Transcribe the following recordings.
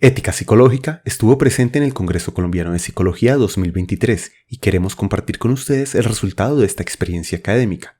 Ética Psicológica estuvo presente en el Congreso Colombiano de Psicología 2023 y queremos compartir con ustedes el resultado de esta experiencia académica.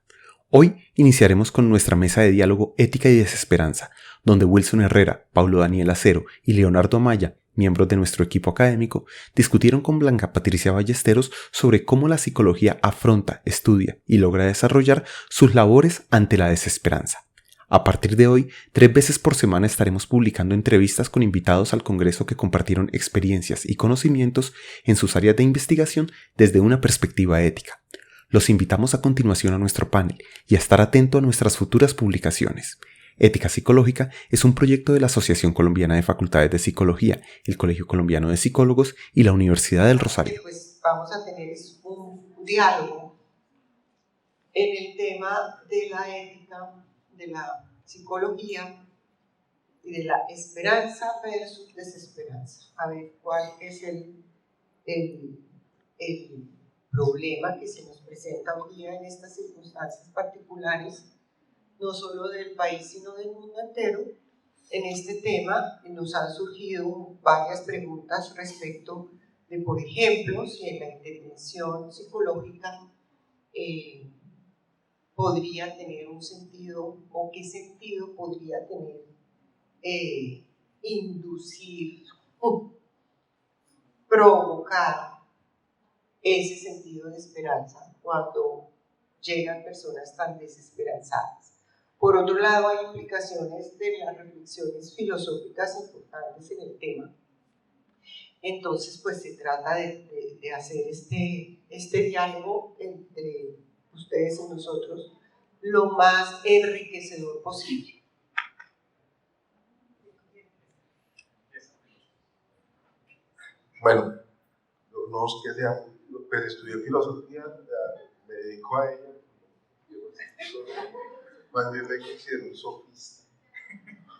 Hoy iniciaremos con nuestra mesa de diálogo Ética y Desesperanza, donde Wilson Herrera, Paulo Daniel Acero y Leonardo Amaya, miembros de nuestro equipo académico, discutieron con Blanca Patricia Ballesteros sobre cómo la psicología afronta, estudia y logra desarrollar sus labores ante la desesperanza. A partir de hoy, 3 veces por semana estaremos publicando entrevistas con invitados al Congreso que compartieron experiencias y conocimientos en sus áreas de investigación desde una perspectiva ética. Los invitamos a continuación a nuestro panel y a estar atento a nuestras futuras publicaciones. Ética Psicológica es un proyecto de la Asociación Colombiana de Facultades de Psicología, el Colegio Colombiano de Psicólogos y la Universidad del Rosario. Pues vamos a tener un diálogo en el tema de la ética, de la psicología y de la esperanza versus desesperanza. A ver cuál es el problema que se nos presenta hoy día en estas circunstancias particulares, no solo del país, sino del mundo entero. En este tema nos han surgido varias preguntas respecto de, por ejemplo, si en la intervención psicológica podría tener un sentido, o qué sentido podría tener inducir, provocar ese sentido de esperanza cuando llegan personas tan desesperanzadas. Por otro lado, hay implicaciones de las reflexiones filosóficas importantes en el tema. Entonces, pues se trata de hacer este diálogo entre ustedes y nosotros lo más enriquecedor posible. Bueno, no es que sea, pues estudié filosofía, me dedico a ella, más bien me considero un sofista.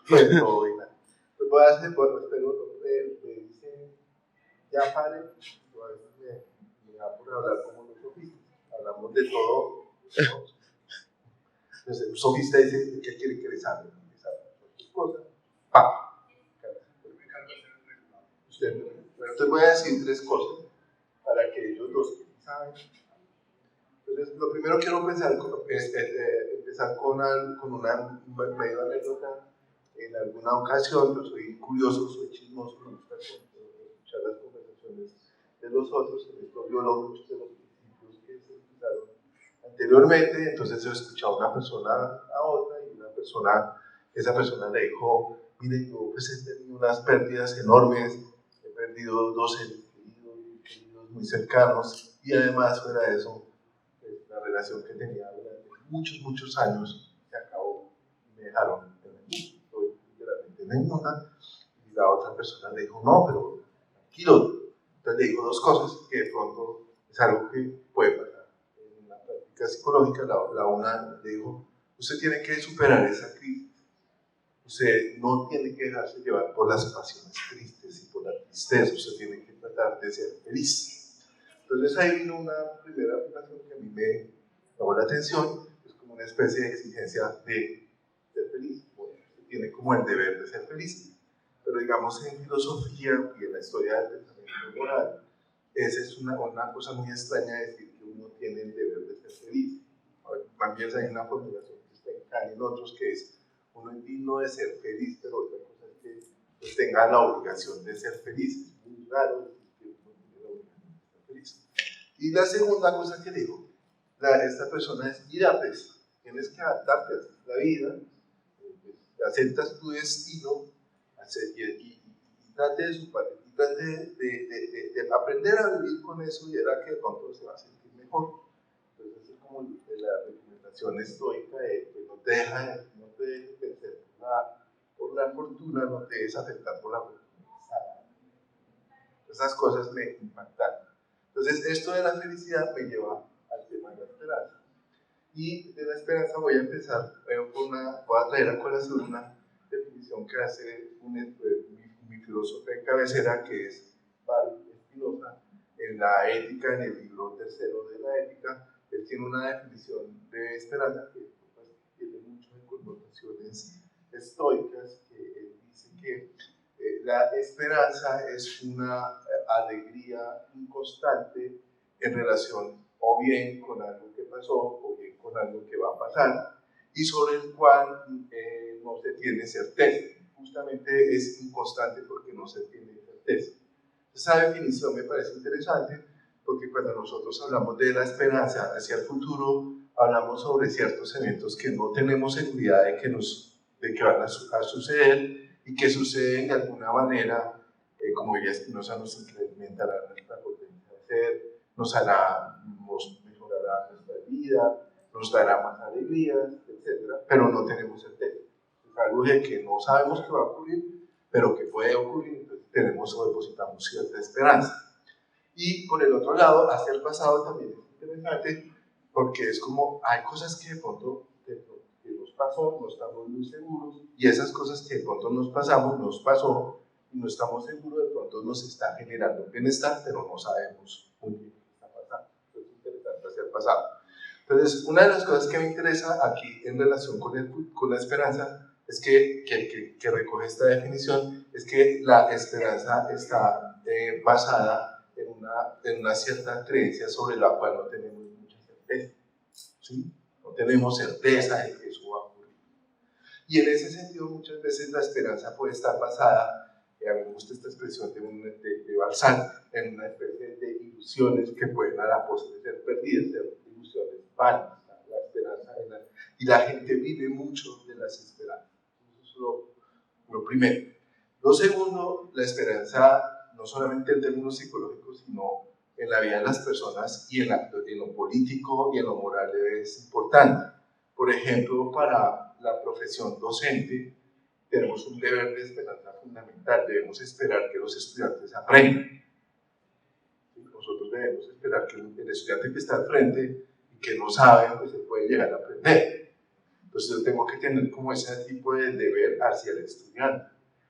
Pues no, venga. Pues voy a hacer, bueno, espero, me dicen, ya pare, a veces me da por hablar como los sofistas, hablamos de todo, ¿no? Entonces, un sofista dice, ¿qué quiere que les hable? Les habla cualquier cosa, ¡pam! Entonces voy a decir 3 cosas para que ellos dos que saben. Entonces, lo primero quiero empezar con una medio anécdota. En alguna ocasión, yo soy curioso, soy chismoso, me gusta escuchar las conversaciones de los otros, esto violó muchos de los principios que se utilizaron anteriormente. Entonces yo he escuchado a una persona a otra y esa persona le dijo, mire, yo pues he tenido unas pérdidas enormes, he perdido 2 seres queridos muy cercanos, y además fuera de eso, pues, la relación que tenía durante muchos años se acabó y me dejaron en el mundo, estoy literalmente en el mundo. Y la otra persona le dijo, no, pero tranquilo. Entonces le dijo 2 cosas que de pronto es algo que puede pasar en la práctica psicológica. La una le dijo, usted tiene que superar esa crisis. Usted no tiene que dejarse llevar por las pasiones tristes y por la tristeza. Usted tiene que tratar de ser feliz. Entonces ahí vino una primera afirmación que a mí me llamó la atención. Es como una especie de exigencia de ser feliz. Bueno, usted tiene como el deber de ser feliz. Pero digamos en filosofía y en la historia del pensamiento moral, esa es una cosa muy extraña decir que uno tiene el deber de ser feliz. También hay una formulación que está en Kant y en otros que es uno es digno de ser feliz, pero otra cosa es que pues, tenga la obligación de ser feliz. Es muy raro decir que uno tiene la obligación de ser feliz. Y la segunda cosa que dijo esta persona es, mira, pues tienes que adaptarte a la vida, aceptas tu destino y trate de superar, y trate de aprender a vivir con eso, y verá que de pronto se va a sentir mejor. Entonces es como la recomendación estoica de que no te dejes vencer por la fortuna, no te dejes afectar por la fortuna. Esas cosas me impactaron. Entonces esto de la felicidad me lleva al tema de la esperanza. Y de la esperanza voy a empezar, voy a traer a colación una definición que hace mi filósofo de cabecera, que es Baruch Spinoza, en la ética, en el libro tercero de la ética. Él tiene una definición de esperanza que pues, tiene muchas connotaciones estoicas, que él dice que la esperanza es una alegría inconstante en relación o bien con algo que pasó o bien con algo que va a pasar y sobre el cual no se tiene certeza. Justamente es inconstante porque no se tiene certeza. Esa definición me parece interesante porque cuando nosotros hablamos de la esperanza hacia el futuro, hablamos sobre ciertos eventos que no tenemos seguridad de que van a suceder y que suceden de alguna manera, como diría Spinoza, nos incrementará nuestra potencia de ser, mejorará nuestra vida, nos dará más alegrías, etc. Pero no tenemos certeza. Es algo de que no sabemos que va a ocurrir, pero que puede ocurrir, entonces tenemos o depositamos cierta esperanza. Y por el otro lado, hacia el pasado también es interesante, porque es como, hay cosas que de pronto que nos pasó, no estamos muy seguros, y esas cosas que de pronto nos pasó, y no estamos seguros, de pronto nos está generando bienestar, pero no sabemos muy bien qué está pasando. Entonces es interesante hacia el pasado. Entonces, una de las cosas que me interesa aquí en relación con la esperanza es que recoge esta definición, es que la esperanza está basada en una cierta creencia sobre la cual no tenemos mucha certeza, ¿sí? No tenemos certeza de que eso va a ocurrir. Y en ese sentido, muchas veces la esperanza puede estar basada, a mí me gusta esta expresión de Balzac, en una especie de ilusiones que pueden a la postre ser perdidas, ser ilusiones vanas, la esperanza y la gente vive mucho de las esperanzas. Eso es lo primero. Lo segundo, la esperanza, no solamente en términos psicológicos, sino en la vida de las personas y en lo político y en lo moral es importante. Por ejemplo, para la profesión docente, tenemos un deber de esperanza fundamental. Debemos esperar que los estudiantes aprendan. Nosotros debemos esperar que el estudiante que está al frente y que no sabe, pues se puede llegar a aprender. Entonces yo tengo que tener como ese tipo de deber hacia el estudiante.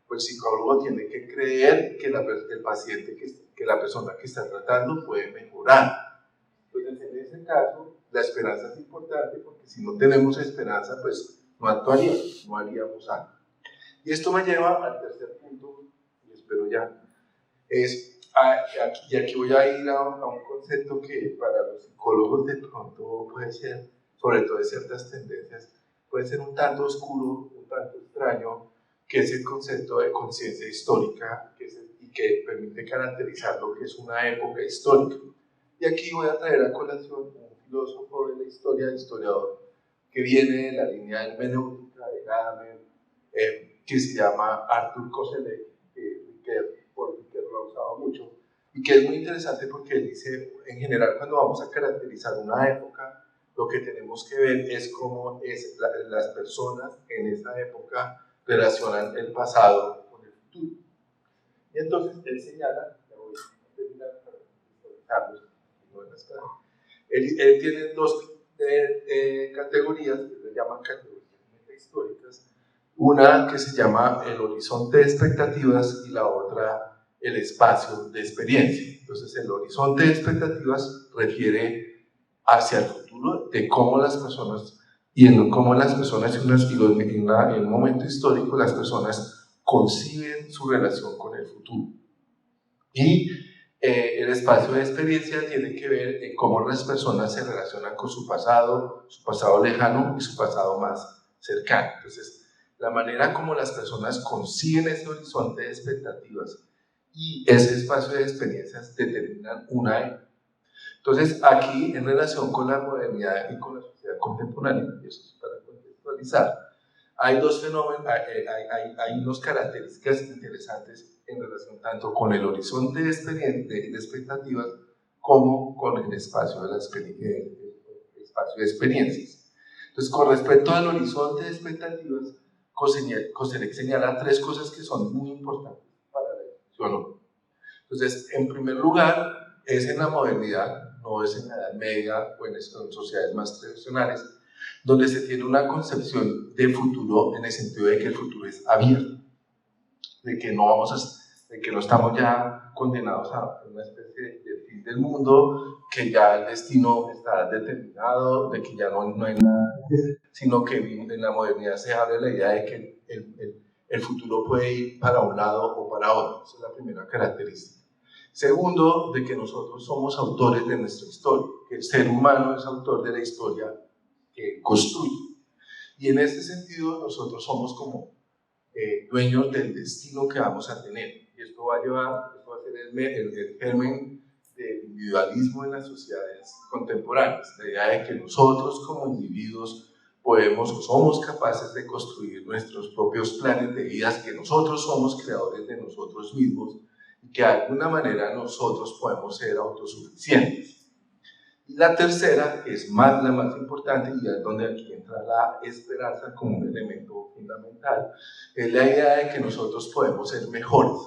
Pues el psicólogo tiene que creer que el paciente, que la persona que está tratando puede mejorar. Entonces, en ese caso, la esperanza es importante porque si no tenemos esperanza, pues no actuaríamos, no haríamos algo. Y esto me lleva al tercer punto, y espero ya, y aquí voy a ir a un concepto que para los psicólogos de pronto puede ser, sobre todo de ciertas tendencias, puede ser un tanto oscuro, un tanto extraño, que es el concepto de conciencia histórica y que permite caracterizar lo que es una época histórica. Y aquí voy a traer a colación un filósofo de la historia, historiador, que viene de la línea hermenéutica de Gadamer, que se llama Arthur Koselleck, por el que lo ha usado mucho, y que es muy interesante porque él dice, en general, cuando vamos a caracterizar una época, lo que tenemos que ver es cómo las personas en esa época relacionan el pasado con el futuro. Y entonces él señala, ya voy a terminar para historizarlos, él tiene dos categorías que se llaman categorías metahistóricas, una que se llama el horizonte de expectativas y la otra el espacio de experiencia. Entonces el horizonte de expectativas refiere hacia el futuro de cómo las personas y en cómo las personas en un momento histórico las personas conciben su relación con el futuro. Y el espacio de experiencia tiene que ver en cómo las personas se relacionan con su pasado lejano y su pasado más cercano. Entonces, la manera como las personas conciben ese horizonte de expectativas y ese espacio de experiencias determinan una época. Entonces, aquí, en relación con la modernidad y con la sociedad contemporánea, y eso es para contextualizar, hay dos fenómenos, hay unas características interesantes en relación tanto con el horizonte de expectativas como con el espacio de experiencias. Entonces, con respecto al horizonte de expectativas, Koselleck señala tres cosas que son muy importantes para la discusión. Entonces, en primer lugar, es en la modernidad, no es en la Edad Media o en sociedades más tradicionales, donde se tiene una concepción de futuro en el sentido de que el futuro es abierto, de que no estamos ya condenados a una especie de fin del mundo, que ya el destino está determinado, de que ya no hay nada, sino que en la modernidad se habla de la idea de que el futuro puede ir para un lado o para otro. Esa es la primera característica. Segundo, de que nosotros somos autores de nuestra historia, que el ser humano es autor de la historia que construye. Y en ese sentido nosotros somos como dueños del destino que vamos a tener. Y esto va a ser el germen del individualismo en las sociedades contemporáneas. La idea de que nosotros como individuos podemos o somos capaces de construir nuestros propios planes de vida, que nosotros somos creadores de nosotros mismos y que de alguna manera nosotros podemos ser autosuficientes. Y la tercera, que es la más importante, y es donde aquí entra la esperanza como un elemento fundamental, es la idea de que nosotros podemos ser mejores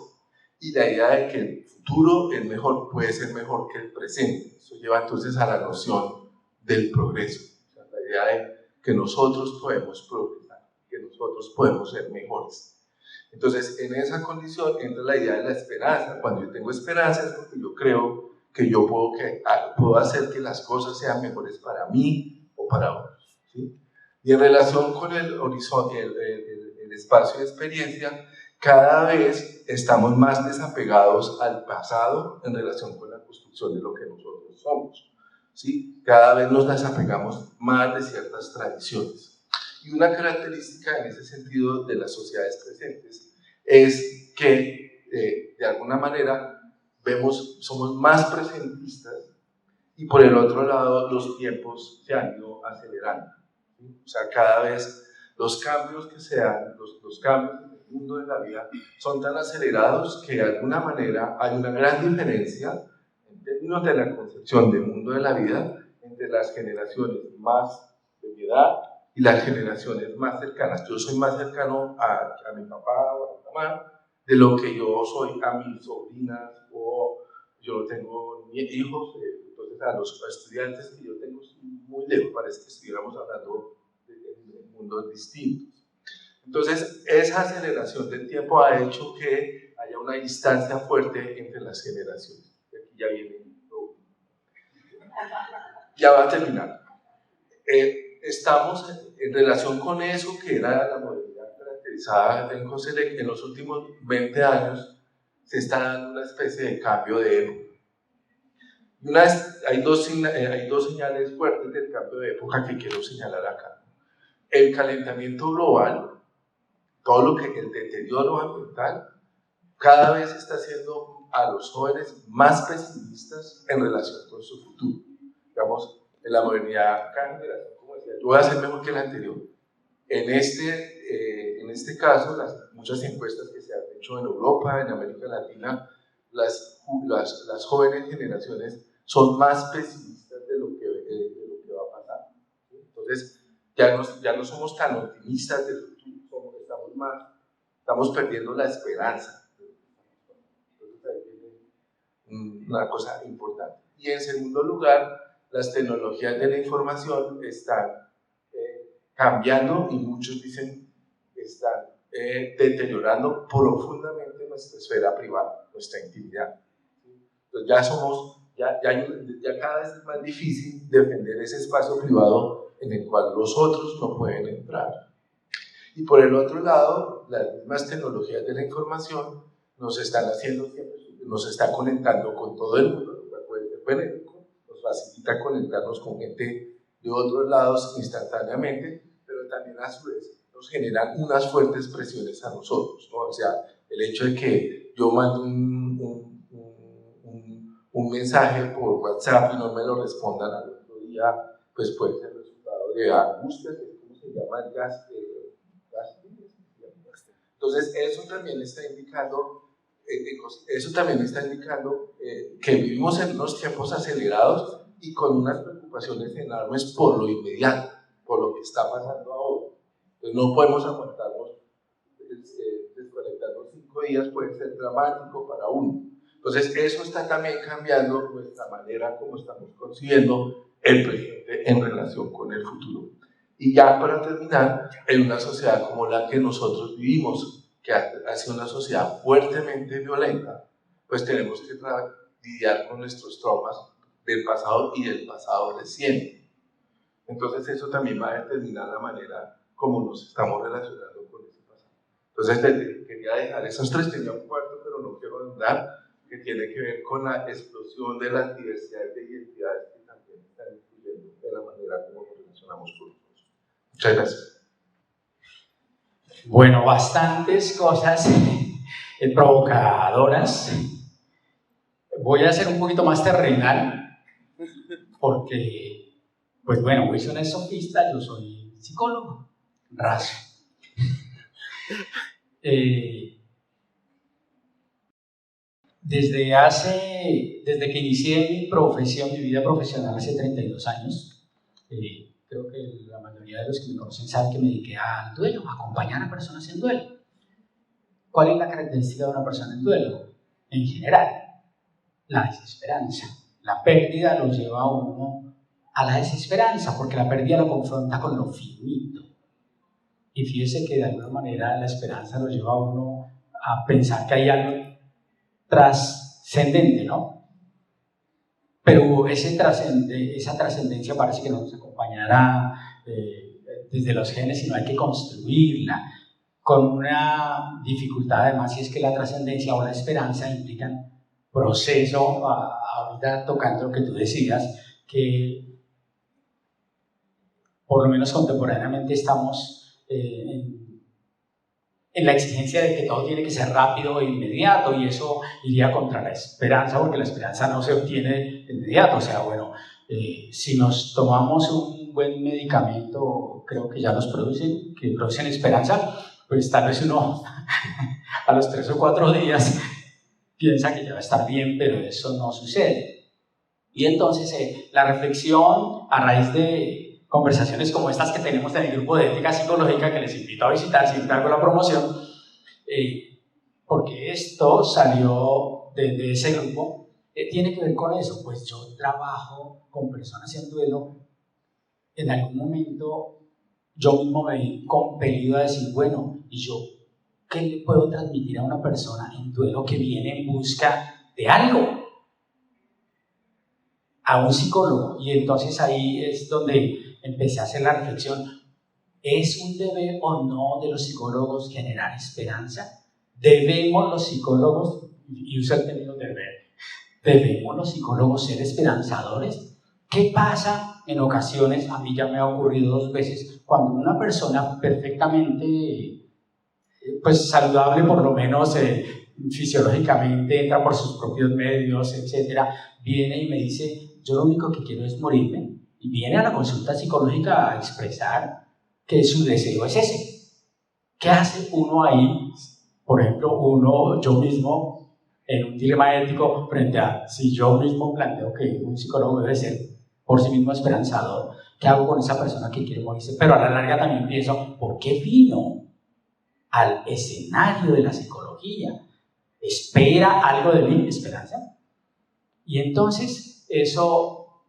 y la idea de que el futuro es mejor, puede ser mejor que el presente. Eso lleva entonces a la noción del progreso, o sea, la idea de que nosotros podemos progresar, que nosotros podemos ser mejores. Entonces, en esa condición entra la idea de la esperanza. Cuando yo tengo esperanza es porque yo creo que yo puedo hacer que las cosas sean mejores para mí o para otros, ¿sí? Y en relación con el horizonte, el espacio de experiencia, cada vez estamos más desapegados al pasado en relación con la construcción de lo que nosotros somos, ¿sí? Cada vez nos desapegamos más de ciertas tradiciones. Y una característica en ese sentido de las sociedades presentes es que, de alguna manera, somos más presentistas y por el otro lado los tiempos se han ido acelerando, ¿sí? O sea, cada vez los cambios que se dan, los cambios en el mundo de la vida son tan acelerados que de alguna manera hay una gran diferencia en términos de la concepción del mundo de la vida entre las generaciones más de mi edad y las generaciones más cercanas. Yo soy más cercano a mi papá o a mi mamá de lo que yo soy a mis sobrinas, o yo tengo hijos, entonces a los estudiantes que yo tengo muy lejos, parece que estuviéramos hablando de mundos distintos. Entonces, esa aceleración del tiempo ha hecho que haya una distancia fuerte entre las generaciones. Aquí ya viene, ya va a terminar. Estamos en relación con eso que era la modernidad caracterizada en COSELEC. En los últimos 20 años se está dando una especie de cambio de época. Hay dos señales fuertes del cambio de época que quiero señalar acá. El calentamiento global, todo lo que el deterioro ambiental, cada vez está haciendo a los jóvenes más pesimistas en relación con su futuro. Digamos, en la modernidad, cada generación, como decía, yo voy a ser mejor que la anterior. En este caso, muchas encuestas que se han hecho en Europa, en América Latina, las jóvenes generaciones son más pesimistas de lo que va a pasar. Entonces, ya no somos tan optimistas del futuro, estamos perdiendo la esperanza. Entonces, ahí viene una cosa importante. Y en segundo lugar, las tecnologías de la información están cambiando y muchos dicen que están deteriorando profundamente nuestra esfera privada, nuestra intimidad. Entonces ya cada vez es más difícil defender ese espacio privado en el cual los otros no pueden entrar. Y por el otro lado, las mismas tecnologías de la información nos están conectando con todo el mundo, lo cual puede ser benéfico, nos facilita conectarnos con gente de otros lados instantáneamente, pero también a su vez nos generan unas fuertes presiones a nosotros, ¿no? O sea, el hecho de que yo mando un mensaje por WhatsApp y no me lo respondan al otro día, pues puede ser resultado de angustia, que es como se llama el gas. Entonces, eso también está indicando que vivimos en unos tiempos acelerados y con unas preocupaciones enormes por lo inmediato, por lo que está pasando ahora. Entonces, no podemos aguantarnos, desconectarnos 5 días puede ser dramático para uno. Entonces, eso está también cambiando nuestra manera como estamos concibiendo el presente en relación con el futuro. Y ya para terminar, en una sociedad como la que nosotros vivimos, que ha sido una sociedad fuertemente violenta, pues tenemos que lidiar con nuestros traumas del pasado y del pasado reciente. Entonces eso también va a determinar la manera como nos estamos relacionando con ese pasado. Entonces quería dejar esos tres, tenía un cuarto, pero no quiero andar, que tiene que ver con la explosión de la diversidad de identidades que también están influyendo en la manera como nos relacionamos con nosotros. Muchas gracias. Bueno, bastantes cosas provocadoras. Voy a ser un poquito más terrenal, porque, pues bueno, Wilson es sofista, yo soy psicólogo, raso. Desde que inicié mi profesión, mi vida profesional hace 32 años, creo que la mayoría de los que me conocen saben que me dediqué al duelo, a acompañar a personas en duelo. ¿Cuál es la característica de una persona en duelo? En general, la desesperanza. La pérdida lo lleva a uno a la desesperanza, porque la pérdida lo confronta con lo finito. Y fíjese que de alguna manera la esperanza lo lleva a uno a pensar que hay algo trascendente, ¿no? Pero esa trascendencia parece que no nos acompañará desde los genes, sino hay que construirla con una dificultad además, y es que la trascendencia o la esperanza implican proceso, ahorita tocando lo que tú decías, que por lo menos contemporáneamente estamos en la exigencia de que todo tiene que ser rápido e inmediato, y eso iría contra la esperanza, porque la esperanza no se obtiene de inmediato. O sea, bueno, si nos tomamos un buen medicamento, creo que ya nos producen esperanza, pues tal vez uno a los 3 o 4 días piensa que ya va a estar bien, pero eso no sucede. Y entonces la reflexión a raíz de conversaciones como estas que tenemos en el grupo de ética psicológica, que les invito a visitar, siempre hago la promoción, porque esto salió de ese grupo, tiene que ver con eso. Pues yo trabajo con personas en duelo. En algún momento yo mismo me vi compelido a decir, bueno, ¿y yo qué le puedo transmitir a una persona en duelo que viene en busca de algo? A un psicólogo. Y entonces ahí es donde empecé a hacer la reflexión: ¿es un deber o no de los psicólogos generar esperanza? ¿Debemos los psicólogos, y usa el término deber, debemos los psicólogos ser esperanzadores? ¿Qué pasa en ocasiones? A mí ya me ha ocurrido 2 veces, cuando una persona perfectamente pues saludable, por lo menos fisiológicamente, entra por sus propios medios, etcétera, viene y me dice, yo lo único que quiero es morirme, y viene a la consulta psicológica a expresar que su deseo es ese. ¿Qué hace uno ahí? Por ejemplo, yo mismo, en un dilema ético frente a, si yo mismo planteo que un psicólogo debe ser por sí mismo esperanzador, ¿qué hago con esa persona que quiere morirse? Pero a la larga también pienso, ¿por qué vino al escenario de la psicología? ¿Espera algo de mí? ¿Esperanza? Y entonces eso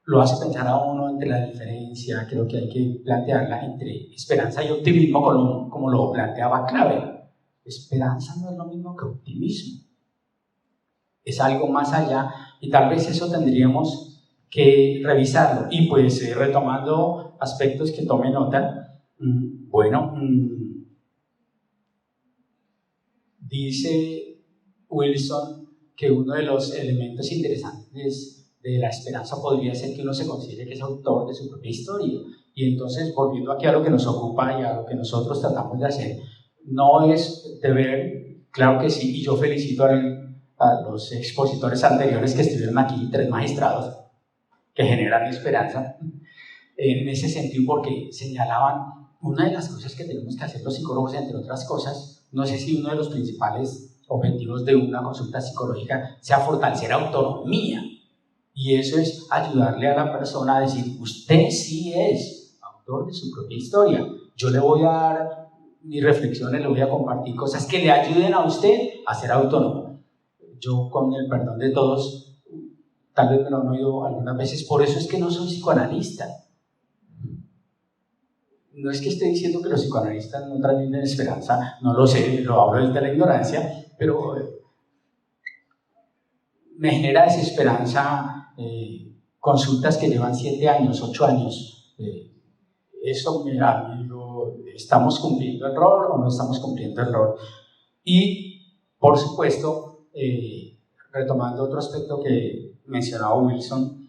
lo hace pensar a uno entre la diferencia, creo que hay que plantearla, entre esperanza y optimismo, como lo planteaba Clavel. Esperanza no es lo mismo que optimismo, es algo más allá, y tal vez eso tendríamos que revisarlo. Y pues retomando aspectos que tome nota, dice Wilson que uno de los elementos interesantes de la esperanza podría ser que uno se considere que es autor de su propia historia. Y entonces, volviendo aquí a lo que nos ocupa y a lo que nosotros tratamos de hacer, no es deber, claro que sí, y yo felicito a los expositores anteriores que estuvieron aquí, 3 magistrados que generan esperanza, en ese sentido, porque señalaban una de las cosas que tenemos que hacer los psicólogos, entre otras cosas, no sé si uno de los principales objetivos de una consulta psicológica sea fortalecer autonomía, y eso es ayudarle a la persona a decir, usted sí es autor de su propia historia, yo le voy a dar mis reflexiones, le voy a compartir cosas que le ayuden a usted a ser autónomo. Yo, con el perdón de todos, tal vez me lo han oído algunas veces, por eso es que no soy psicoanalista. No es que esté diciendo que los psicoanalistas no transmiten esperanza, no lo sé, lo hablo desde la ignorancia, pero me genera desesperanza consultas que llevan 7 años, 8 años. Eso, mi amigo ¿estamos cumpliendo el rol o no estamos cumpliendo el rol? Y, por supuesto, retomando otro aspecto que mencionaba Wilson,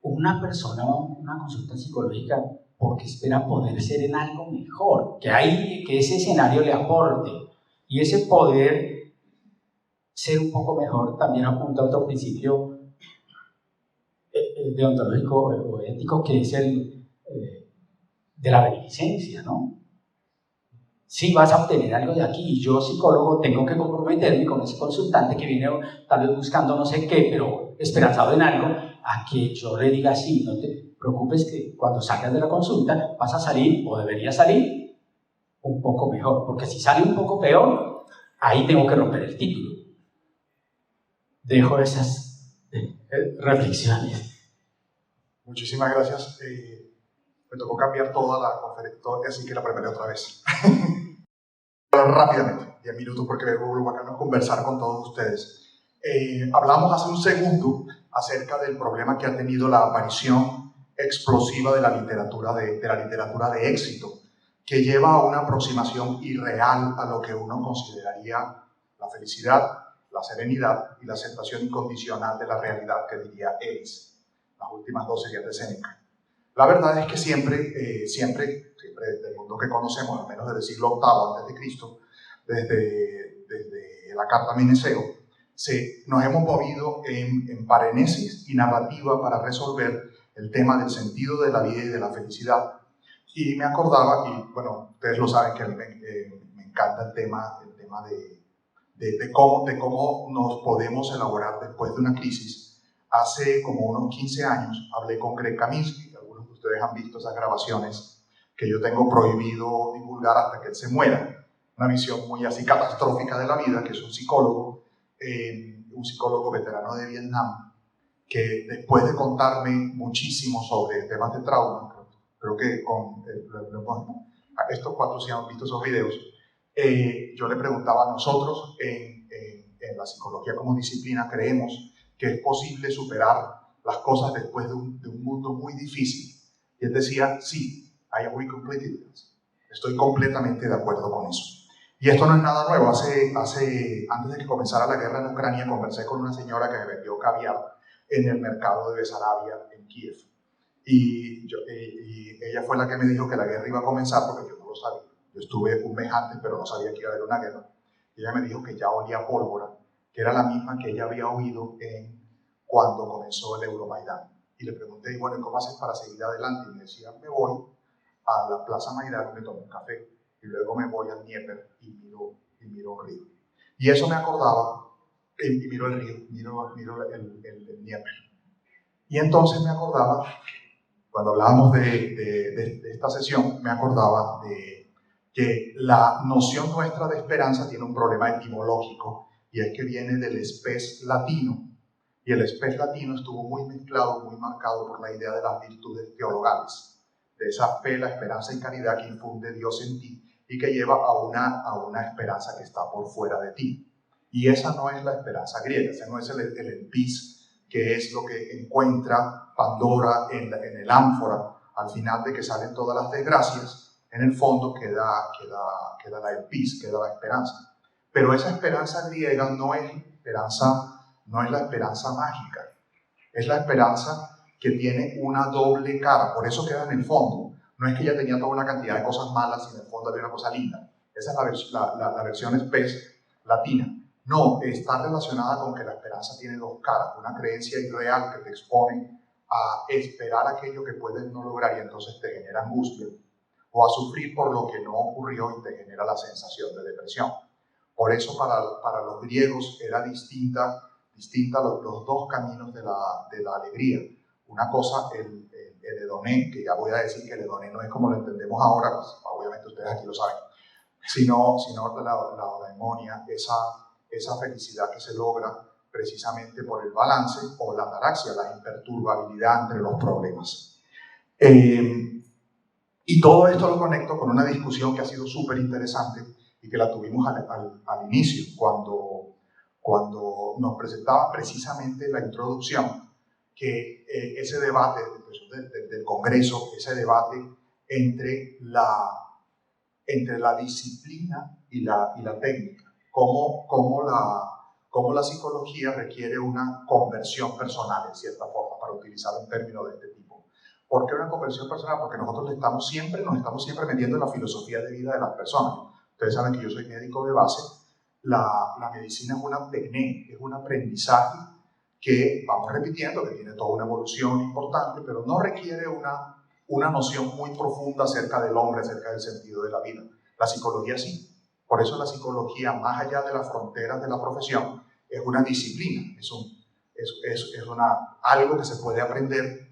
una persona va a una consulta psicológica porque espera poder ser en algo mejor, que ese escenario le aporte, y ese poder ser un poco mejor también apunta a otro principio deontológico o ético, que es el de la beneficencia, ¿no? Si vas a obtener algo de aquí, y yo, psicólogo, tengo que comprometerme con ese consultante que viene tal vez buscando no sé qué, pero esperanzado en algo, a que yo le diga: sí, no te preocupes, que cuando salgas de la consulta vas a salir, o deberías salir, un poco mejor, porque si sale un poco peor, ahí tengo que romper el título. Dejo esas reflexiones. Muchísimas gracias. Me tocó cambiar toda la conferencia, así que la preparé otra vez. Rápidamente, 10 minutos, porque lo bacano es conversar con todos ustedes. Hablamos hace un segundo acerca del problema que ha tenido la aparición explosiva de la literatura de éxito, que lleva a una aproximación irreal a lo que uno consideraría la felicidad, la serenidad y la aceptación incondicional de la realidad, que diría Ellis. Las últimas dos serían de Séneca. La verdad es que siempre del mundo que conocemos, al menos desde el siglo VIII antes de Cristo, desde la carta a Meneceo, nos hemos movido en parenesis y narrativa para resolver el tema del sentido de la vida y de la felicidad. Y me acordaba, y bueno, ustedes lo saben, que a mí me encanta el tema de cómo nos podemos elaborar después de una crisis. Hace como unos 15 años hablé con Greg Kaminsky. Algunos de ustedes han visto esas grabaciones que yo tengo prohibido divulgar hasta que él se muera. Una visión muy así catastrófica de la vida, que es un psicólogo veterano de Vietnam, que después de contarme muchísimo sobre temas de trauma, creo que estos cuatro, si han visto esos videos, yo le preguntaba: nosotros en la psicología como disciplina creemos que es posible superar las cosas después de un mundo muy difícil. Y él decía: sí, I agree completely. Estoy completamente de acuerdo con eso. Y esto no es nada nuevo. Antes de que comenzara la guerra en Ucrania, conversé con una señora que me vendió caviar en el mercado de Besarabia, en Kiev. Y ella fue la que me dijo que la guerra iba a comenzar, porque yo no lo sabía. Yo estuve un mes antes, pero no sabía que iba a haber una guerra. Y ella me dijo que ya olía pólvora, que era la misma que ella había oído cuando comenzó el Euromaidán. Y le pregunté: bueno, ¿cómo haces para seguir adelante? Y me decía: me voy a la Plaza Maidán y me tomo un café. Y luego me voy al Dnieper y miro un río. Y eso me acordaba, y miro el río, miro el Dnieper. Y entonces me acordaba, cuando hablábamos de esta sesión, me acordaba de que la noción nuestra de esperanza tiene un problema etimológico, y es que viene del spes latino. Y el spes latino estuvo muy mezclado, muy marcado por la idea de las virtudes teologales, de esa fe, la esperanza y caridad que infunde Dios en ti y que lleva a una esperanza que está por fuera de ti. Y esa no es la esperanza griega, ese no es el elpis, que es lo que encuentra Pandora en el ánfora al final de que salen todas las desgracias. En el fondo queda la elpis, queda la esperanza. Pero esa esperanza griega no es la esperanza mágica, es la esperanza que tiene una doble cara, por eso queda en el fondo. No es que ella tenía toda una cantidad de cosas malas y en el fondo había una cosa linda. Esa es la versión spes latina. No, está relacionada con que la esperanza tiene dos caras, una creencia irreal que te expone a esperar aquello que puedes no lograr y entonces te genera angustia, o a sufrir por lo que no ocurrió y te genera la sensación de depresión. Por eso para los griegos era distinta los dos caminos de la alegría. Una cosa, el hedoné, que ya voy a decir que el hedoné no es como lo entendemos ahora, pues, obviamente ustedes aquí lo saben, sino la eudaimonia, esa felicidad que se logra precisamente por el balance, o la ataraxia, la imperturbabilidad entre los problemas. Y todo esto lo conecto con una discusión que ha sido súper interesante y que la tuvimos al inicio, cuando nos presentaba precisamente la introducción, que ese debate del Congreso, ese debate entre la entre la disciplina y la técnica. Cómo la psicología requiere una conversión personal, en cierta forma, para utilizar un término de este tipo. ¿Por qué una conversión personal? Porque nosotros nos estamos siempre metiendo en la filosofía de vida de las personas. Ustedes saben que yo soy médico de base. La medicina es una técnica, es un aprendizaje que vamos repitiendo, que tiene toda una evolución importante, pero no requiere una noción muy profunda acerca del hombre, acerca del sentido de la vida. La psicología sí. Por eso la psicología, más allá de las fronteras de la profesión, es una disciplina, es algo que se puede aprender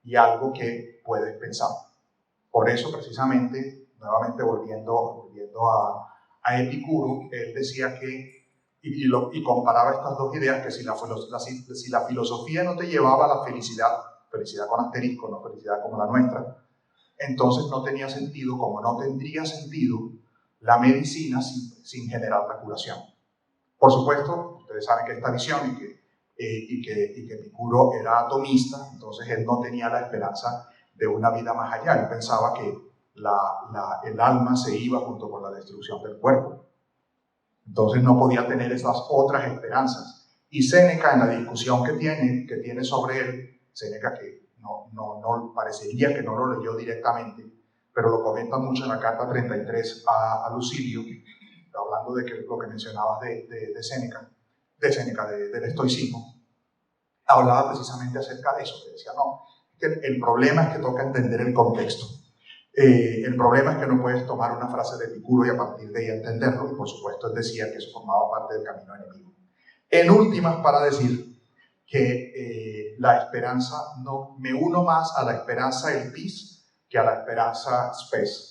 y algo que puedes pensar. Por eso, precisamente, nuevamente volviendo a Epicuro, él decía que, y comparaba estas dos ideas, que si la filosofía no te llevaba a la felicidad con asterisco, no felicidad como la nuestra, entonces no tenía sentido, como no tendría sentido la medicina sin generar la curación. Por supuesto, ustedes saben que esta visión y que Epicuro era atomista, entonces él no tenía la esperanza de una vida más allá. Él pensaba que el alma se iba junto con la destrucción del cuerpo. Entonces no podía tener esas otras esperanzas. Y Séneca, en la discusión que tiene sobre él, Séneca que no parecería que no lo leyó directamente, pero lo comenta mucho en la carta 33 a Lucilio, hablando de lo que mencionabas de Séneca, del estoicismo, hablaba precisamente acerca de eso, que decía, no, que el problema es que toca entender el contexto. El problema es que no puedes tomar una frase de Epicuro y a partir de ella entenderlo, y por supuesto él decía que eso formaba parte del camino enemigo. En últimas, para decir que la esperanza, me uno más a la esperanza el PIS que a la esperanza SPES.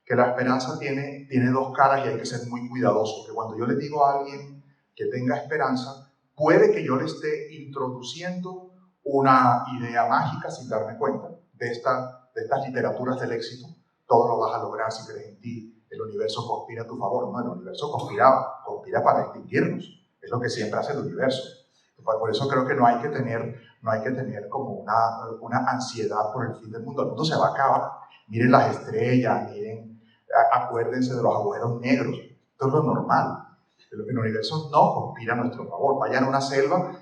Que la esperanza tiene dos caras y hay que ser muy cuidadoso, que cuando yo le digo a alguien que tenga esperanza, puede que yo le esté introduciendo una idea mágica sin darme cuenta de estas literaturas del éxito. Todo lo vas a lograr si crees en ti, el universo conspira a tu favor. No, el universo conspira para extinguirnos, es lo que siempre hace el universo. Por eso creo que no hay que tener como una ansiedad por el fin del mundo. El mundo se va a acabar. Miren las estrellas, acuérdense de los agujeros negros. Esto es lo normal. El universo no conspira a nuestro favor. Vayan a una selva,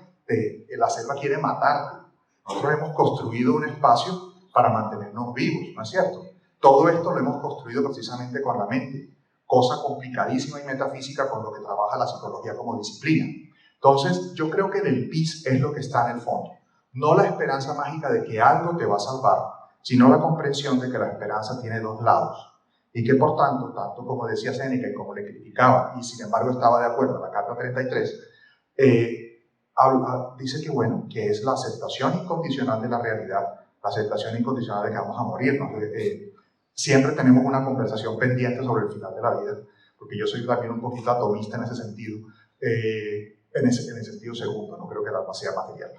la selva quiere matarte. Nosotros hemos construido un espacio para mantenernos vivos, ¿no es cierto? Todo esto lo hemos construido precisamente con la mente, cosa complicadísima y metafísica con lo que trabaja la psicología como disciplina. Entonces, yo creo que en el PIS es lo que está en el fondo. No la esperanza mágica de que algo te va a salvar, sino la comprensión de que la esperanza tiene dos lados. Y que por tanto como decía Séneca y como le criticaba, y sin embargo estaba de acuerdo en la carta 33, dice que bueno, que es la aceptación incondicional de la realidad, la aceptación incondicional de que vamos a morirnos. Siempre tenemos una conversación pendiente sobre el final de la vida, porque yo soy también un poquito atomista en ese sentido, en el sentido segundo, no creo que el alma sea material.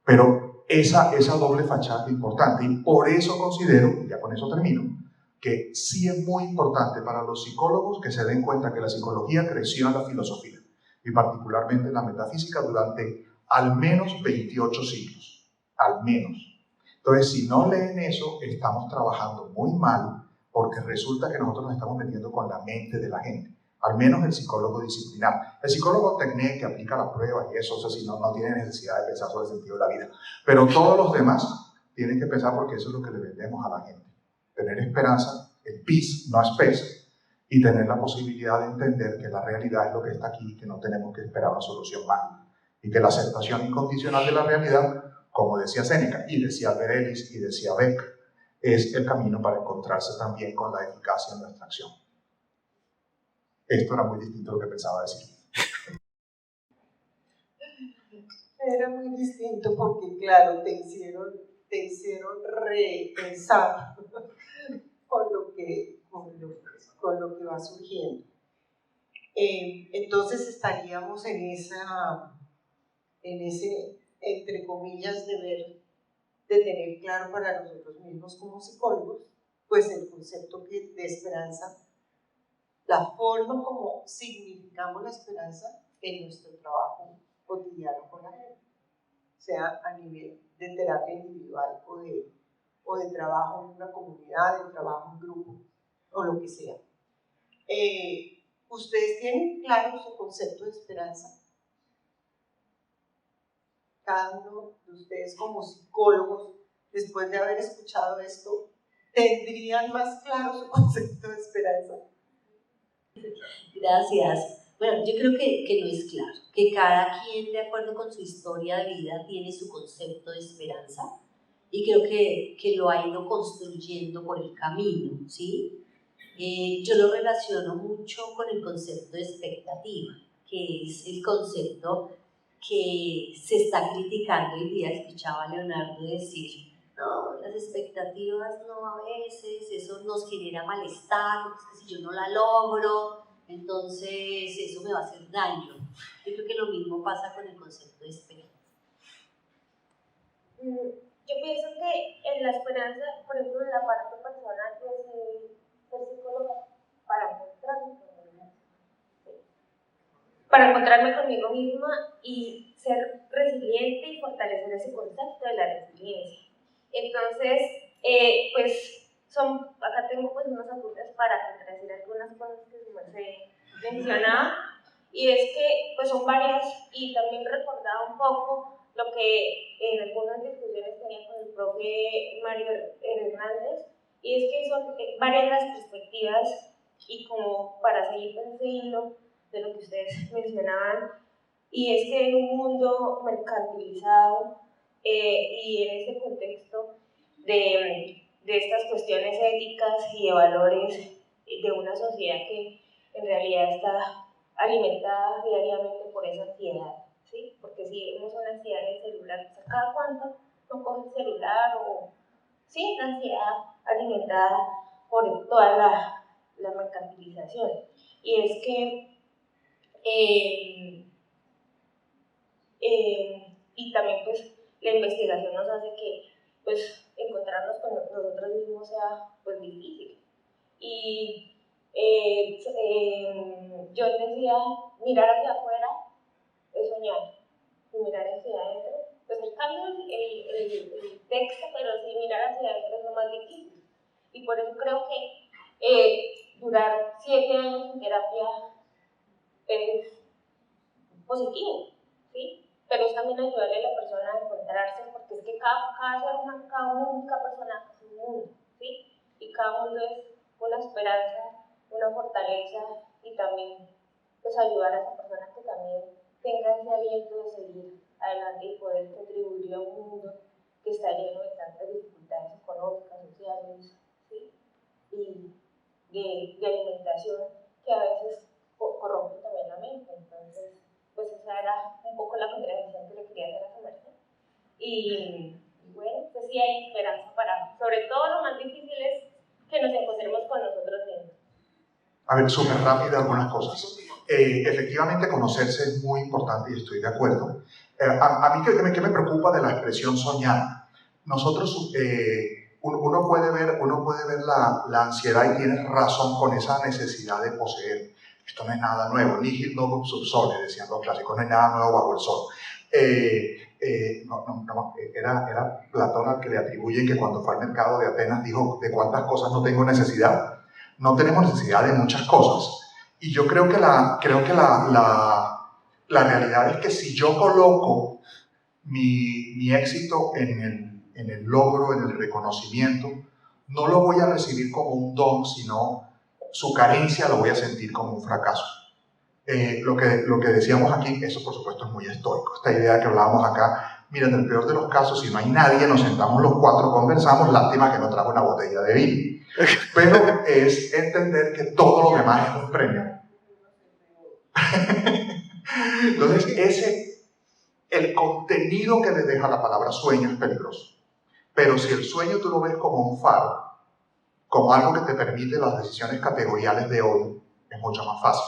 Pero esa doble fachada es importante, y por eso considero, y ya con eso termino, que sí es muy importante para los psicólogos que se den cuenta que la psicología creció en la filosofía, y particularmente en la metafísica, durante al menos 28 siglos, al menos. Entonces, si no leen eso, estamos trabajando muy mal, porque resulta que nosotros nos estamos metiendo con la mente de la gente, al menos el psicólogo disciplinar. El psicólogo técnico que aplica las pruebas y eso, o sea, si no tiene necesidad de pensar sobre el sentido de la vida. Pero todos los demás tienen que pensar, porque eso es lo que le vendemos a la gente. Tener esperanza, el PIS, no es PES, y tener la posibilidad de entender que la realidad es lo que está aquí y que no tenemos que esperar una solución mágica. Y que la aceptación incondicional de la realidad, como decía Séneca, y decía Albert Ellis, y decía Beck, es el camino para encontrarse también con la eficacia en nuestra acción. Esto era muy distinto a lo que pensaba decir. Era muy distinto porque, claro, te hicieron repensar con lo que va surgiendo. Entonces estaríamos en ese, entre comillas, deber de tener claro para nosotros mismos como psicólogos, pues el concepto de esperanza, la forma como significamos la esperanza en nuestro trabajo cotidiano con la gente, sea a nivel de terapia individual o de trabajo en una comunidad, de trabajo en grupo. o lo que sea. ¿Ustedes tienen claro su concepto de esperanza? Cada uno de ustedes como psicólogos, después de haber escuchado esto, ¿tendrían más claro su concepto de esperanza? Gracias. Bueno, yo creo que no es claro, que cada quien, de acuerdo con su historia de vida, tiene su concepto de esperanza y creo que lo ha ido construyendo por el camino, ¿sí? Yo lo relaciono mucho con el concepto de expectativa, que es el concepto que se está criticando hoy día. Escuchaba a Leonardo decir, no, las expectativas no, a veces eso nos genera malestar, porque si yo no la logro, entonces eso me va a hacer daño. Yo creo que lo mismo pasa con el concepto de esperanza. Yo pienso que en la esperanza, por ejemplo, en la parte personal, pues ser psicóloga para encontrarme conmigo misma y ser resiliente y fortalecer ese concepto de la resiliencia. Entonces, pues acá tengo pues unos apuntes para contradecir algunas cosas que se mencionaba, y es que pues son varias, y también recordaba un poco lo que en algunas discusiones tenía con el profe Mario Hernández, y es que son varias las perspectivas, y como para seguir con ese hilo de lo que ustedes mencionaban, y es que en un mundo mercantilizado y en este contexto de estas cuestiones éticas y de valores de una sociedad que en realidad está alimentada diariamente por esa ansiedad, ¿sí? Porque si vemos una ansiedad en el celular, pues, ¿cada cuánto no coge el celular? O sí, la ansiedad alimentada por toda la mercantilización. Y es que y también pues la investigación nos hace que pues encontrarnos con nosotros mismos sea pues difícil. Y yo decía, mirar hacia afuera es soñar, y mirar hacia adentro, pues me cambio el texto, pero sí mirar hacia adentro es lo más difícil. Y por eso creo que durar 7 años en terapia es positivo, ¿sí? Pero es también ayudarle a la persona a encontrarse, porque es que cada única persona es un mundo, ¿sí? Y cada mundo es una esperanza, una fortaleza, y también pues ayudar a esa persona que también tenga ese aliento de seguir adelante y poder contribuir a un mundo que está lleno de tantas dificultades económicas, sociales, ¿sí? Y de alimentación, que a veces corrompe también la mente. Entonces, pues esa era un poco la contradicción que le quería hacer a Samuel. Y bueno, pues sí hay esperanza para, sobre todo lo más difícil es que nos encontremos con nosotros mismos. A ver, súper rápido algunas cosas. Efectivamente, conocerse es muy importante y estoy de acuerdo. A mí, ¿qué me preocupa de la expresión soñar? Nosotros, uno puede ver la ansiedad, y tienes razón con esa necesidad de poseer. Esto no es nada nuevo. Nihil novum sub sole, decían los clásicos, no hay nada nuevo bajo el sol. Era Platón al que le atribuyen que cuando fue al mercado de Atenas dijo: ¿de cuántas cosas no tengo necesidad? No tenemos necesidad de muchas cosas. Y yo creo que la realidad es que si yo coloco mi éxito en el logro, en el reconocimiento, no lo voy a recibir como un don, sino su carencia lo voy a sentir como un fracaso. Lo que decíamos aquí, eso por supuesto es muy estoico. Esta idea que hablábamos acá, mira, en el peor de los casos, si no hay nadie, nos sentamos los 4, conversamos, lástima que no trajo una botella de vino. Pero es entender que todo lo demás es un premio. Entonces, el contenido que le deja la palabra sueño es peligroso. Pero si el sueño tú lo ves como un faro, como algo que te permite las decisiones categoriales de hoy, es mucho más fácil.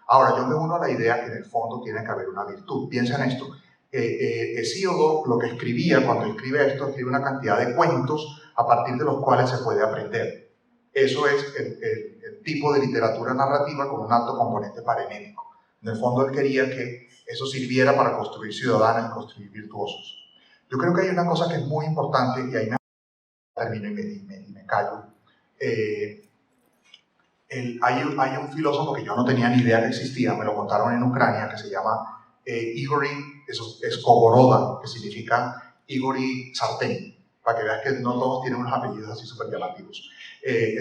Ahora, yo me uno a la idea que en el fondo tiene que haber una virtud. Piensa en esto. Hesíodo, lo que escribía, cuando escribe esto, escribe una cantidad de cuentos a partir de los cuales se puede aprender. Eso es el tipo de literatura narrativa con un alto componente parenético. En el fondo, él quería que eso sirviera para construir ciudadanos y construir virtuosos. Yo creo que hay una cosa que es muy importante, y ahí me termino y me callo. hay un filósofo que yo no tenía ni idea que existía, me lo contaron en Ucrania, que se llama Igor Skoboroda, que significa Igori Sartén, para que veas que no todos tienen unos apellidos así súper llamativos.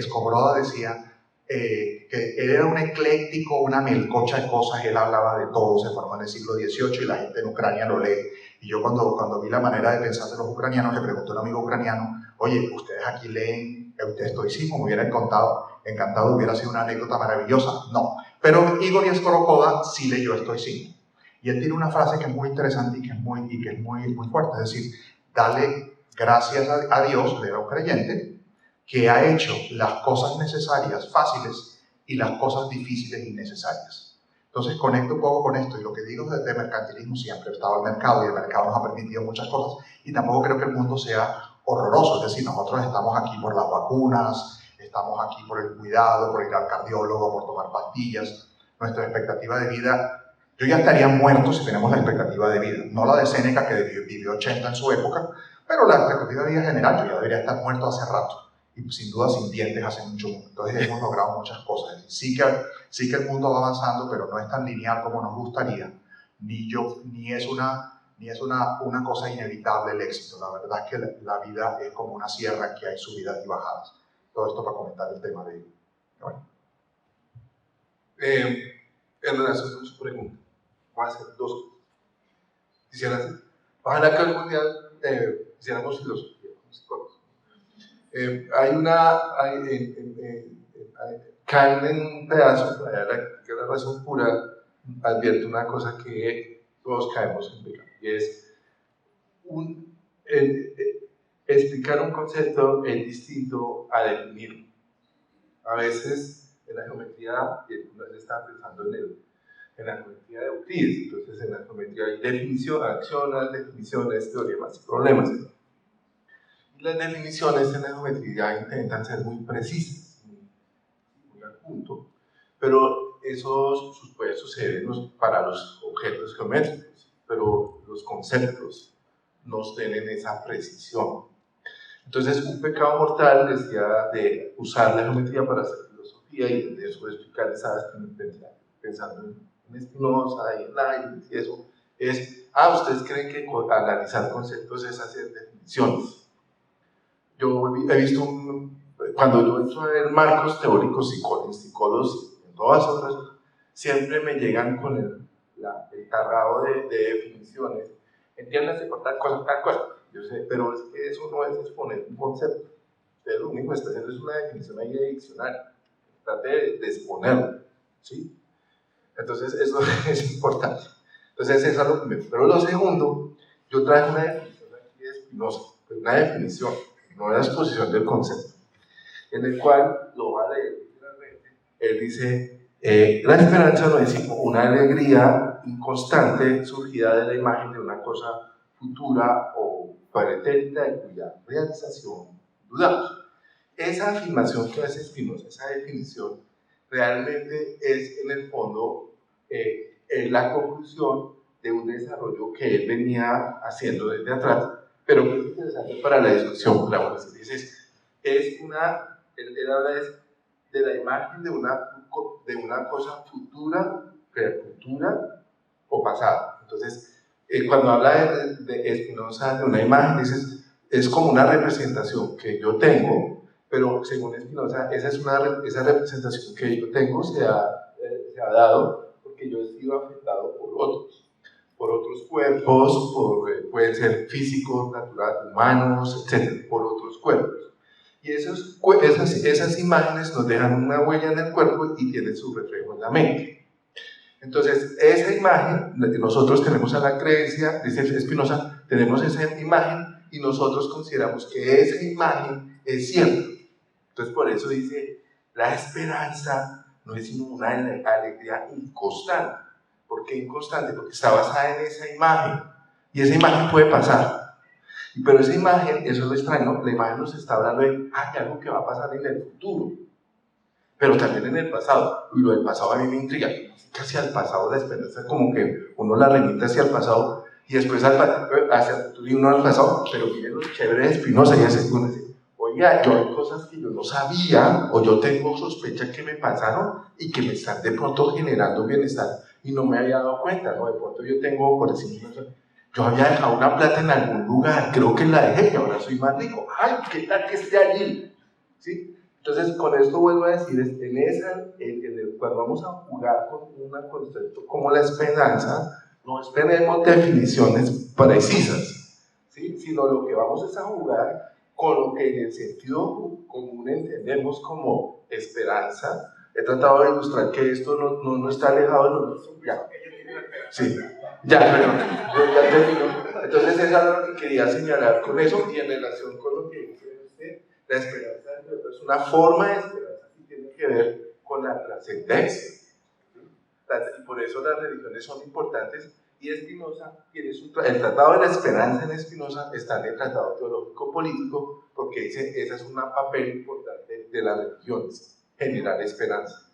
Skoboroda decía que él era un ecléctico, una melcocha de cosas, él hablaba de todo, se formó en el siglo XVIII y la gente en Ucrania lo lee. Y yo cuando vi la manera de pensar de los ucranianos, le pregunté a un amigo ucraniano, oye, ¿ustedes aquí leen estoicismo? Me hubiera encantado, hubiera sido una anécdota maravillosa. No, pero Igor Skoboroda sí leyó estoicismo. Y él tiene una frase que es muy interesante y que es muy fuerte, es decir, dale gracias a Dios, le era un creyente, que ha hecho las cosas necesarias fáciles y las cosas difíciles innecesarias. Entonces conecto un poco con esto, y lo que digo de mercantilismo, siempre he estado en el mercado y el mercado nos ha permitido muchas cosas, y tampoco creo que el mundo sea horroroso, es decir, nosotros estamos aquí por las vacunas, estamos aquí por el cuidado, por ir al cardiólogo, por tomar pastillas. Nuestra expectativa de vida, yo ya estaría muerto si tenemos la expectativa de vida, no la de Séneca que vivió 80 en su época, pero la expectativa de vida general, yo ya debería estar muerto hace rato, y sin duda sin dientes hace mucho. Entonces hemos logrado muchas cosas. Sí que el mundo va avanzando, pero no es tan lineal como nos gustaría, ni es una cosa inevitable el éxito. La verdad es que la vida es como una sierra que hay subidas y bajadas. Todo esto para comentar el tema de... Bueno. En relación con su pregunta, voy a hacer dos cosas. Ojalá que algún día hiciéramos filosofía como psicólogos. Caen en un pedazo, que la razón pura advierte una cosa que todos caemos en pecado, y es explicar un concepto es distinto a definirlo. A veces en la geometría, y él estaba pensando en la geometría de Euclides, entonces en la geometría hay definición, acciones, definiciones, teoremas y problemas. Y las definiciones en la geometría intentan ser muy precisas, muy al punto, pero eso puede suceder para los objetos geométricos, pero los conceptos no tienen esa precisión. Entonces, un pecado mortal decía de usar la geometría para hacer filosofía, y de eso explicar esas, pensando en Spinoza y en Leibniz, y eso es, ustedes creen que analizar conceptos es hacer definiciones. Yo he visto, cuando yo entro a ver marcos teóricos, psicólogos, en todas otras, siempre me llegan con el cargado de definiciones. Entiéndase por tal cosa. Yo sé, pero es que eso no es exponer un concepto. Usted lo único que está haciendo es una definición ahí de diccionario. Trate de exponerlo, ¿sí? Entonces, eso es importante. Entonces, eso es lo primero. Pero lo segundo, yo traje una definición aquí de Spinoza, una definición, no la exposición del concepto, en el cual lo va a leer literalmente. Él dice, la esperanza no es sino una alegría inconstante surgida de la imagen de una cosa futura o pretérita de cuya realización dudamos. Esa afirmación que hace Spinoza, esa definición, realmente es en el fondo la conclusión de un desarrollo que él venía haciendo desde atrás, pero que es interesante para la discusión. Él habla de la imagen de una cosa futura o pasada. Entonces, cuando habla de Spinoza de una imagen, es como una representación que yo tengo, pero según Spinoza, esa representación que yo tengo se ha dado porque yo he sido afectado por otros cuerpos, pueden ser físicos, naturales, humanos, etc., por otros cuerpos. Y esas imágenes nos dejan una huella en el cuerpo y tienen su reflejo en la mente. Entonces, esa imagen, nosotros tenemos a la creencia, dice Spinoza, tenemos esa imagen y nosotros consideramos que esa imagen es cierta. Entonces, por eso dice, la esperanza no es sino una alegría inconstante. ¿Por qué inconstante? Porque está basada en esa imagen, y esa imagen puede pasar. Pero esa imagen, eso es lo extraño, la imagen nos está hablando de algo que va a pasar en el futuro, pero también en el pasado. Y lo del pasado a mí me intriga, casi al pasado la esperanza, como que uno la remite hacia el pasado, y después hacia el futuro y uno al pasado. Pero miren lo chévere de Spinoza, y hace uno dice, oiga, yo hay cosas que yo no yo sabía o yo tengo sospecha que me pasaron y que me están de pronto generando bienestar y no me había dado cuenta, ¿no? De pronto yo tengo, por decir, yo había dejado una plata en algún lugar, creo que la dejé y ahora soy más rico. ¡Ay, qué tal que esté allí! ¿Sí? Entonces, con esto vuelvo a decir, cuando vamos a jugar con un concepto como la esperanza, no esperemos definiciones precisas, ¿sí? Sino lo que vamos es a jugar con lo que en el sentido común entendemos como esperanza. He tratado de ilustrar que esto no está alejado de nosotros. Ya. Sí, ya, perdón, ya termino. Entonces, eso es lo que quería señalar con eso y en relación con lo que dice usted, la esperanza es una forma de esperanza que tiene que ver con la trascendencia. ¿Sí? Y por eso las religiones son importantes. Y Spinoza tiene el Tratado de la Esperanza en Spinoza está en el Tratado Teológico Político, porque dice ese es un papel importante de las religiones, generar esperanza.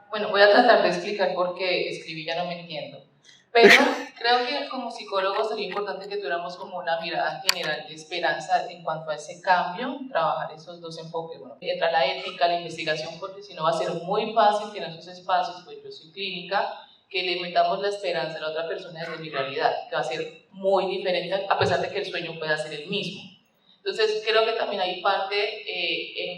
Bueno, voy a tratar de explicar por qué escribí Ya no me entiendo. Pero creo que como psicólogos sería importante que tuviéramos como una mirada general de esperanza en cuanto a ese cambio, trabajar esos dos enfoques. Bueno, entra la ética, la investigación, porque si no va a ser muy fácil que en esos espacios, pues yo soy clínica, que le metamos la esperanza a la otra persona desde mi realidad, que va a ser muy diferente a pesar de que el sueño pueda ser el mismo. Entonces creo que también hay parte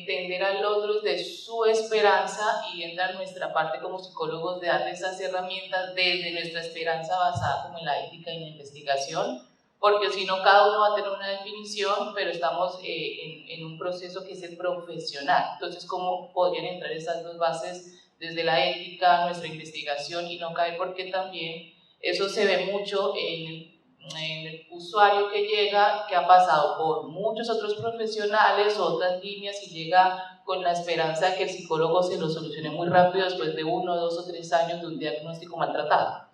entender al otro de su esperanza y entra nuestra parte como psicólogos de darle esas herramientas desde nuestra esperanza basada como en la ética y en la investigación, porque si no cada uno va a tener una definición, pero estamos en un proceso que es el profesional. Entonces, ¿cómo podrían entrar esas dos bases desde la ética, nuestra investigación y no caer? Porque también eso se ve mucho en el usuario que llega, que ha pasado por muchos otros profesionales, otras líneas y llega con la esperanza de que el psicólogo se lo solucione muy rápido después de 1, 2 o 3 años de un diagnóstico maltratado.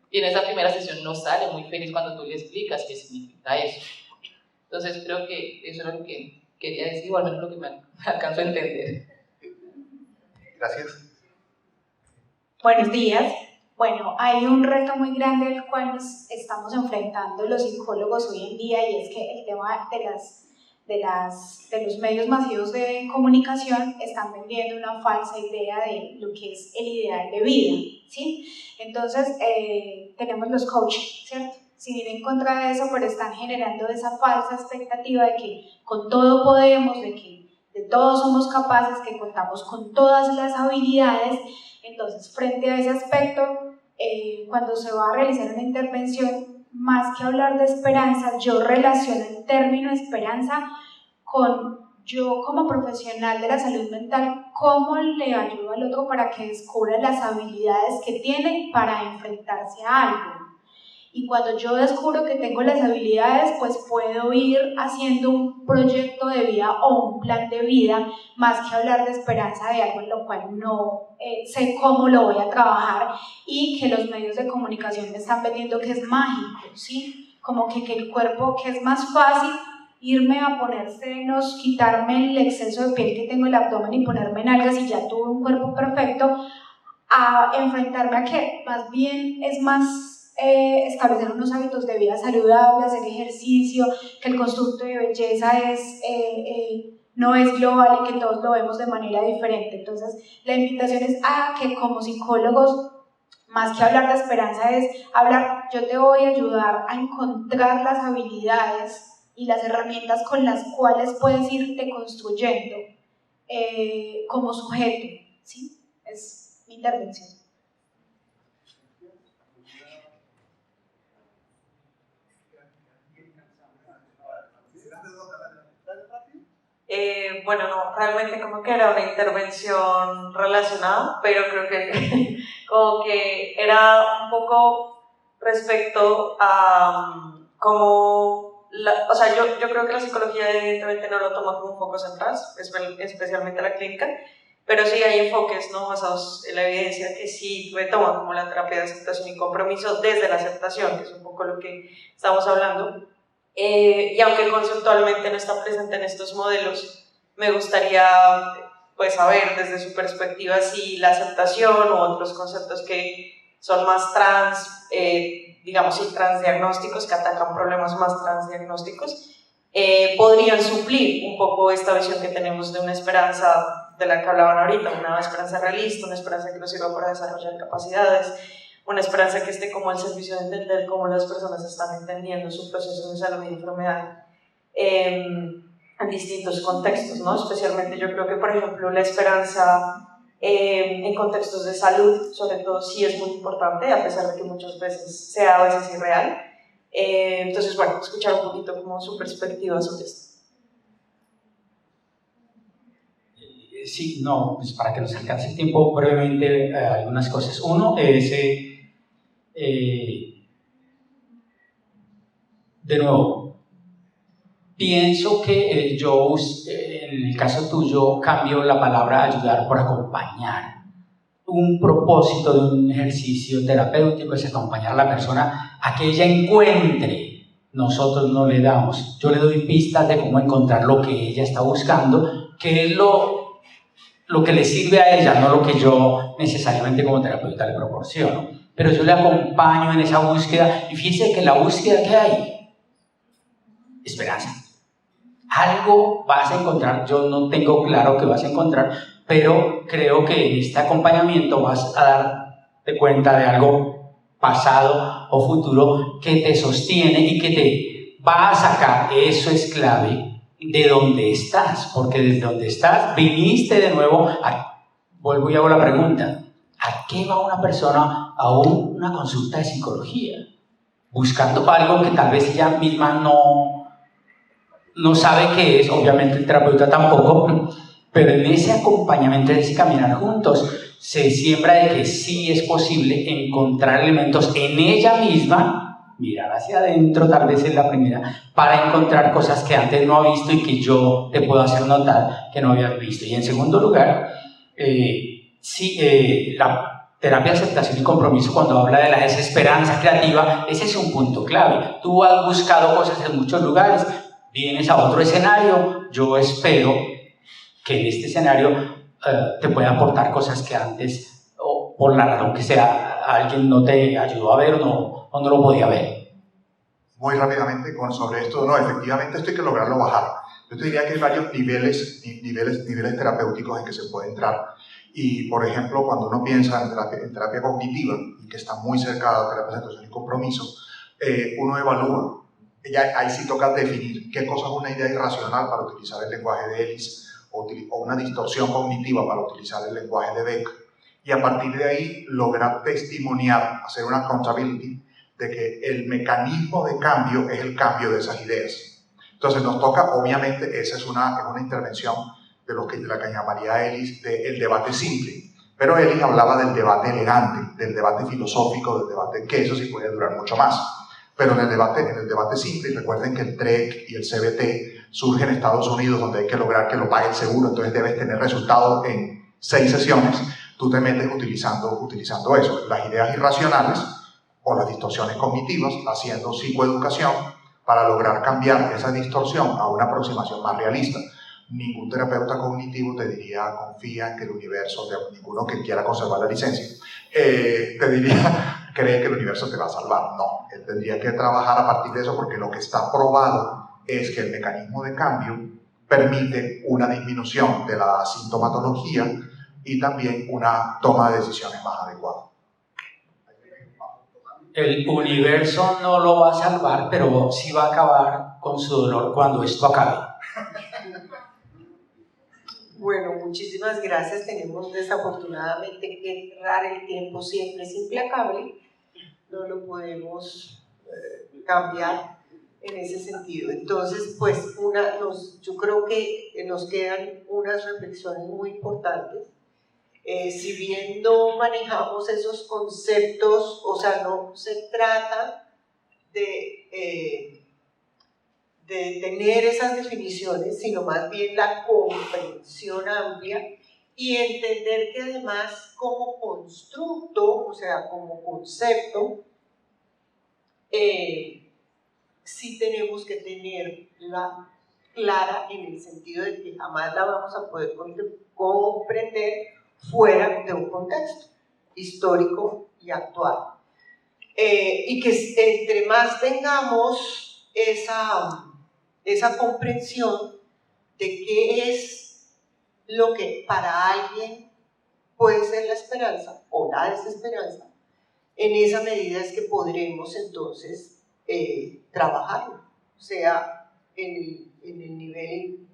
Y en esa primera sesión no sale muy feliz cuando tú le explicas qué significa eso. Entonces creo que eso es lo que quería decir, o al menos lo que me alcanzo a entender. Gracias. Buenos días. Bueno, hay un reto muy grande al cual nos estamos enfrentando los psicólogos hoy en día y es que el tema de los medios masivos de comunicación están vendiendo una falsa idea de lo que es el ideal de vida, ¿sí? Entonces, tenemos los coaches, ¿cierto? Sin ir en contra de eso, pero están generando esa falsa expectativa de que con todo podemos, de que de todo somos capaces, que contamos con todas las habilidades. Entonces, frente a ese aspecto, cuando se va a realizar una intervención, más que hablar de esperanza, yo relaciono el término esperanza con yo como profesional de la salud mental, cómo le ayudo al otro para que descubra las habilidades que tiene para enfrentarse a algo. Y cuando yo descubro que tengo las habilidades, pues puedo ir haciendo un proyecto de vida o un plan de vida, más que hablar de esperanza de algo en lo cual no sé cómo lo voy a trabajar y que los medios de comunicación me están vendiendo que es mágico, ¿sí? Como que el cuerpo, que es más fácil irme a poner senos, quitarme el exceso de piel que tengo en el abdomen y ponerme nalgas y ya tuve un cuerpo perfecto, a enfrentarme a que más bien es más establecer unos hábitos de vida saludable, hacer ejercicio, que el constructo de belleza no es global y que todos lo vemos de manera diferente. Entonces, la invitación es a que como psicólogos, más que hablar de esperanza, es hablar, yo te voy a ayudar a encontrar las habilidades y las herramientas con las cuales puedes irte construyendo como sujeto, ¿sí? Es mi intervención. Bueno, no, realmente como que era una intervención relacionada, pero creo que como que era un poco respecto a cómo, o sea, yo creo que la psicología evidentemente no lo toma como un foco central, especialmente la clínica, pero sí hay enfoques, ¿no?, basados en la evidencia que sí retoman como la terapia de aceptación y compromiso desde la aceptación, que es un poco lo que estamos hablando. Y aunque conceptualmente no está presente en estos modelos, me gustaría pues saber desde su perspectiva si la aceptación u otros conceptos que son más trans, digamos, y transdiagnósticos, que atacan problemas más transdiagnósticos, podrían suplir un poco esta visión que tenemos de una esperanza de la que hablaban ahorita, una esperanza realista, una esperanza que nos sirva para desarrollar capacidades, una esperanza que esté como al servicio de entender cómo las personas están entendiendo su proceso de salud y enfermedad en distintos contextos, ¿no? Especialmente yo creo que, por ejemplo, la esperanza en contextos de salud, sobre todo, sí es muy importante, a pesar de que muchas veces sea a veces irreal. Entonces, bueno, escuchar un poquito como su perspectiva sobre esto. Sí, no, pues para que nos alcance el tiempo, brevemente algunas cosas. Uno es, de nuevo, pienso que yo, en el caso tuyo, cambio la palabra ayudar por acompañar. Un propósito de un ejercicio terapéutico es acompañar a la persona a que ella encuentre. Nosotros no le damos, yo le doy pistas de cómo encontrar lo que ella está buscando, que es lo que le sirve a ella, no lo que yo necesariamente como terapeuta le proporciono. Pero yo le acompaño en esa búsqueda, y fíjense que la búsqueda que hay, esperanza. Algo vas a encontrar, yo no tengo claro qué vas a encontrar, pero creo que en este acompañamiento vas a darte cuenta de algo pasado o futuro que te sostiene y que te va a sacar, eso es clave, de donde estás, porque desde donde estás viniste de nuevo vuelvo y hago la pregunta, ¿a qué va una persona a una consulta de psicología? Buscando algo que tal vez ella misma no sabe qué es, obviamente el terapeuta tampoco, pero en ese acompañamiento, en ese caminar juntos, se siembra de que sí es posible encontrar elementos en ella misma, mirar hacia adentro, tal vez es la primera, para encontrar cosas que antes no ha visto y que yo te puedo hacer notar que no habías visto. Y en segundo lugar, la terapia de aceptación y compromiso, cuando habla de la desesperanza creativa, ese es un punto clave. Tú has buscado cosas en muchos lugares, vienes a otro escenario, yo espero que en este escenario te pueda aportar cosas que antes, o por la razón que sea, alguien no te ayudó a ver o no lo podía ver. Muy rápidamente sobre esto, no, efectivamente esto hay que lograrlo bajar. Yo te diría que hay varios niveles terapéuticos en que se puede entrar. Y, por ejemplo, cuando uno piensa en terapia cognitiva, y que está muy cerca de la terapia de aceptación y compromiso, uno evalúa. Ahí sí toca definir qué cosa es una idea irracional para utilizar el lenguaje de Ellis, o una distorsión cognitiva para utilizar el lenguaje de Beck. Y a partir de ahí lograr testimoniar, hacer una accountability de que el mecanismo de cambio es el cambio de esas ideas. Entonces nos toca, obviamente, esa es una intervención de la que llamaría Ellis del debate simple. Pero Ellis hablaba del debate elegante, del debate filosófico, del debate que eso sí puede durar mucho más. Pero en el debate simple, y recuerden que el TREC y el CBT surgen en Estados Unidos, donde hay que lograr que lo pague el seguro, entonces debes tener resultados en 6 sesiones, tú te metes utilizando eso, las ideas irracionales o las distorsiones cognitivas, haciendo psicoeducación para lograr cambiar esa distorsión a una aproximación más realista. Ningún terapeuta cognitivo te diría, confía en que el universo, ninguno que quiera conservar la licencia, te diría, cree que el universo te va a salvar. No, él tendría que trabajar a partir de eso, porque lo que está probado es que el mecanismo de cambio permite una disminución de la sintomatología y también una toma de decisiones más adecuada. El universo no lo va a salvar, pero sí va a acabar con su dolor cuando esto acabe. Bueno, muchísimas gracias. Tenemos desafortunadamente que cerrar, el tiempo siempre es implacable, no lo podemos cambiar en ese sentido. Entonces, pues yo creo que nos quedan unas reflexiones muy importantes. Si bien no manejamos esos conceptos, o sea, no se trata de tener esas definiciones, sino más bien la comprensión amplia y entender que además como constructo, o sea, como concepto, sí tenemos que tenerla clara en el sentido de que jamás la vamos a poder comprender fuera de un contexto histórico y actuar. Y que entre más tengamos esa comprensión de qué es lo que para alguien puede ser la esperanza o la desesperanza, en esa medida es que podremos entonces trabajarlo. O sea, en el nivel,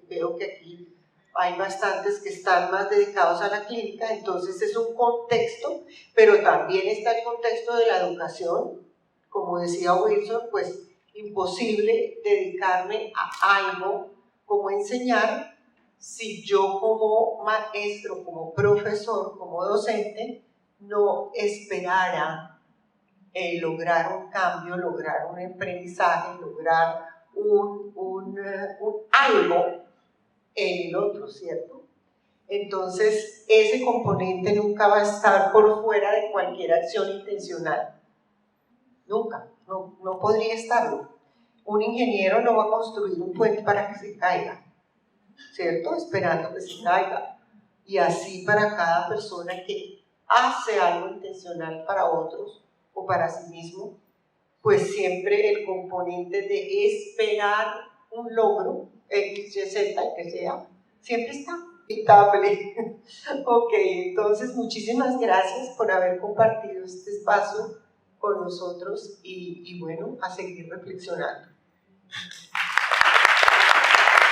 veo que aquí hay bastantes que están más dedicados a la clínica, entonces es un contexto, pero también está el contexto de la educación. Como decía Wilson, pues imposible dedicarme a algo como enseñar si yo como maestro, como profesor, como docente, no esperara lograr un cambio, lograr un aprendizaje, lograr algo en el otro, ¿cierto? Entonces, ese componente nunca va a estar por fuera de cualquier acción intencional. Nunca, no podría estarlo. Un ingeniero no va a construir un puente para que se caiga, ¿cierto? Esperando que se caiga. Y así para cada persona que hace algo intencional para otros o para sí mismo, pues siempre el componente de esperar un logro, X, Y, Z, el que sea, siempre está inevitable. Ok, entonces muchísimas gracias por haber compartido este espacio con nosotros y bueno, a seguir reflexionando.